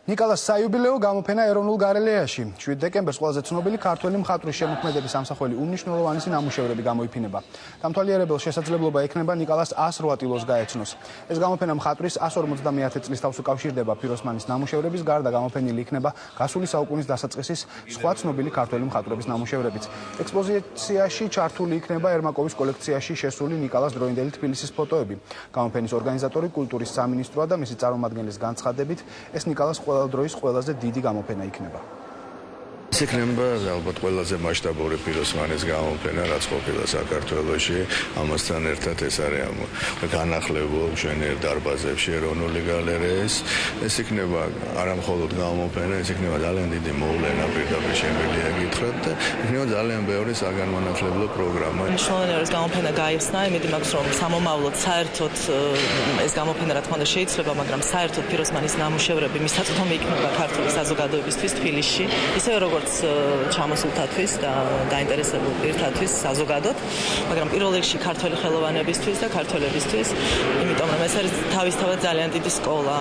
ნიკოლას საიუბილეო გამოფენა ეროვნულ გალერეაში. 7 დეკემბერს ყველაზე ცნობილი ქართველი მხატვრის შემოქმედების ამსახველი უნიშნულოვანესი ნამუშევრები გამოიფინება. დამთვალიერებელს შესაძლებლობა ექნება ნიკოლას 108 ტილოს გაეცნოს. ეს გამოფენა მხატვრის 150 წლის თავს უკავშირდება ფიროსმანის ნამუშევრების გარდა გამოფენილი იქნება გასული საუკუნის დასაწყისის სხვა ცნობილი ქართველი მხატვრების ნამუშევრებიც. ექსპოზიციაში ჩართული იქნება ერმაკოვის კოლექციაში შესული ნიკოლას დროინდელი თბილისის ფოტოები. გამოფენის ორგანიზატორი კულტურის სამინისტროა და მისი წარმომადგენლის განცხადებით ეს ნიკოლას ყველა დროის ყველაზე დიდი გამოფენა იქნება. ეს იქნება ალბათ ყველაზე მასშტაბური ფიროსმანის გამოფენა, რაც ყოფილა საქართველოში. ამასთან ერთად ეს არის განახლებულ მშვენიერ დარბაზებში ეროვნული გალერეის. ეს იქნება არა მხოლოდ გამოფენა, ეს იქნება ძალიან დიდი მოვლენა, პირდაპირ შემიძლია გითხრათ და იქნება ძალიან ბევრი საგანმანათლებლო პროგრამა. მნიშვნელოვანი არის გამოფენა გაიხსნა, იმედი მაქვს რომ სამომავლოდ საერთოდ ეს გამოფენა რა თქმა უნდა შეიძლება, მაგრამ საერთოდ ფიროსმანის ნამუშევრები მისაწვდომი იქნება ქართული საზოგადოებისთვის თბილისში, ისევე როგორც ჩამოსულთათვის და დაინტერესებულ პირთათვის საზოგადოდ, მაგრამ პირველ რიგში ქართველი ხელოვანებისთვის და ქართველებისთვის, იმიტომ რომ ეს არის თავისთავად ძალიან დიდი სკოლა